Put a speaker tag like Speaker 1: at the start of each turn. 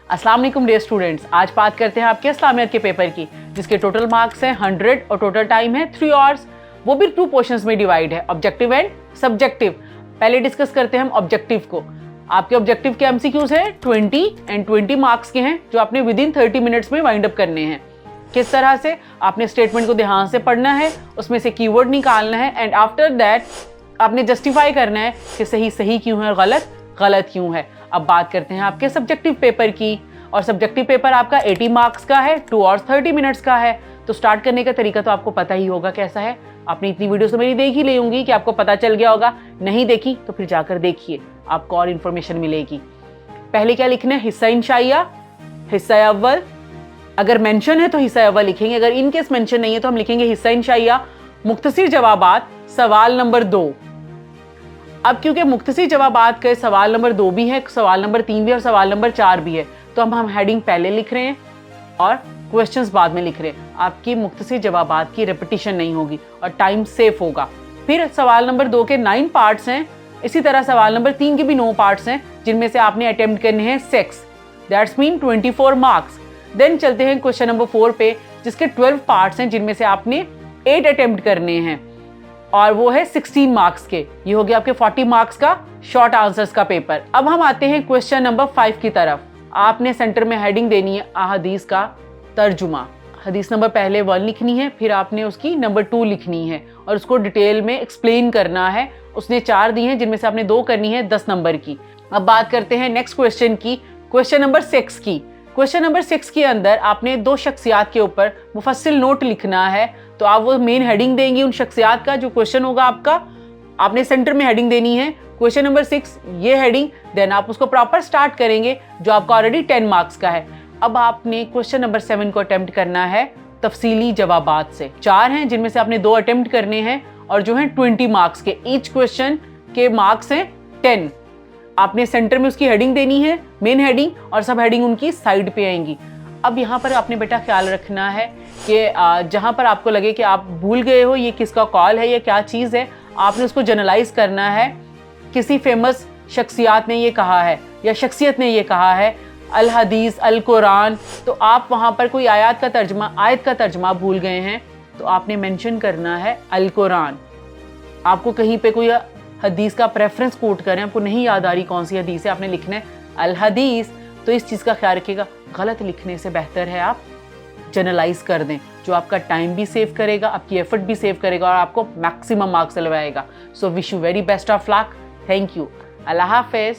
Speaker 1: अस्सलाम वालेकुम dear students, आज बात करते हैं आपके इस्लामियत के पेपर की, जिसके टोटल मार्क्स हैं 100 और टोटल टाइम है 3 आवर्स। वो भी 2 पोर्शंस में डिवाइड है, ऑब्जेक्टिव एंड सब्जेक्टिव। पहले डिस्कस करते हैं हम ऑब्जेक्टिव को। आपके ऑब्जेक्टिव के एमसीक्यूज हैं 20 एंड 20 मार्क्स के हैं, जो आपने विद इन 30 मिनट्स में वाइंड अप करने हैं। किस तरह से आपने स्टेटमेंट को ध्यान से पढ़ना है, उसमें से कीवर्ड निकालना है एंड आफ्टर दैट आपने जस्टिफाई करना है कि सही सही क्यों है और गलत गलत क्यों है। अब बात करते हैं आपके सब्जेक्टिव पेपर की, और सब्जेक्टिव पेपर आपका 80 मार्क्स का है, 2 आवर्स 30 मिनट्स का है। तो स्टार्ट करने का तरीका तो आपको पता ही होगा कैसा है। आपने इतनी वीडियोस तो मेरी देख ही ली होंगी कि आपको पता चल गया होगा। नहीं देखी तो फिर जाकर देखिए, आपको और इन्फॉर्मेशन मिलेगी। पहले क्या लिखना है, हिस्सा इंशाइया, हिस्सा अव्वल। अगर मेंशन है तो हिस्सा अव्वल लिखेंगे, अगर इनकेस मेंशन नहीं है तो हम लिखेंगे हिस्सा इंशाइया, मुख्तसर जवाबात, सवाल नंबर 2। अब क्योंकि मुख्तसर जवाबात के सवाल नंबर 2 भी है, सवाल नंबर 3 भी है और सवाल नंबर 4 भी है, तो हम हेडिंग पहले लिख रहे हैं और क्वेश्चंस बाद में लिख रहे हैं। आपकी मुख्तसर जवाबात की रिपीटिशन नहीं होगी और टाइम सेफ होगा। फिर सवाल नंबर 2 के 9 पार्ट्स हैं, इसी तरह सवाल नंबर 3 के भी 9 पार्ट्स हैं, जिनमें से आपने अटेम्प्ट करने हैं 6, दैट्स मीन 24 मार्क्स। देन चलते हैं क्वेश्चन नंबर 4 पे, जिसके 12 पार्ट्स हैं, जिनमें से आपने 8 अटेम्प्ट करने हैं और वो है 16 मार्क्स के। ये हो गया आपके 40 मार्क्स का शॉर्ट आंसर्स का पेपर। अब हम आते हैं क्वेश्चन नंबर 5 की तरफ। आपने सेंटर में हेडिंग देनी है अहादीस का तर्जुमा। हदीस नंबर पहले 1 लिखनी है, फिर आपने उसकी नंबर 2 लिखनी है और उसको डिटेल में एक्सप्लेन करना है। उसने 4 दी हैं, जिनमें से आपने 2 करनी है 10 नंबर की। अब बात करते हैं नेक्स्ट क्वेश्चन की, क्वेश्चन नंबर 6 की। क्वेश्चन नंबर 6 के अंदर आपने 2 शख्सियात के ऊपर मुफस्सिल नोट लिखना है। तो आप वो मेन हेडिंग देंगे उन शख्सियात का, जो क्वेश्चन होगा आपका आपने सेंटर में हेडिंग देनी है क्वेश्चन नंबर 6 ये हेडिंग। देन आप उसको प्रॉपर स्टार्ट करेंगे, जो आपका ऑलरेडी 10 मार्क्स का है। अब आपने क्वेश्चन नंबर 7 को अटेम्प्ट करना है तफसीली जवाबात से। 4 हैं, जिनमें से आपने 2 अटेम्प्ट करने हैं और जो हैं 20 मार्क्स के। ईच क्वेश्चन के मार्क्स हैं 10। आपने सेंटर में उसकी हेडिंग देनी है, मेन हेडिंग, और सब हेडिंग उनकी साइड पे आएंगी। अब यहाँ पर आपने बेटा ख्याल रखना है कि जहाँ पर आपको लगे कि आप भूल गए हो ये किसका कॉल है या क्या चीज़ है, आपने उसको जनरलाइज करना है। किसी फेमस शख्सियत ने ये कहा है या शख्सियत ने ये कहा है, अल हदीस, अल कुरान, तो आप वहाँ पर कोई आयत का तर्जमा भूल गए हैं तो आपने मेंशन करना है अल कुरान। आपको कहीं पे कोई हदीस का प्रेफरेंस कोट करें, आपको नहीं याद आ रही कौन सी हदीस है, आपने लिखना है अल हदीस। तो इस चीज़ का ख्याल रखिएगा, गलत लिखने से बेहतर है आप जनरलाइज कर दें, जो आपका टाइम भी सेव करेगा, आपकी एफर्ट भी सेव करेगा और आपको मैक्सिमम मार्क्स दिलवाएगा। So wish you very best of luck. Thank you. Allah हाफिज़।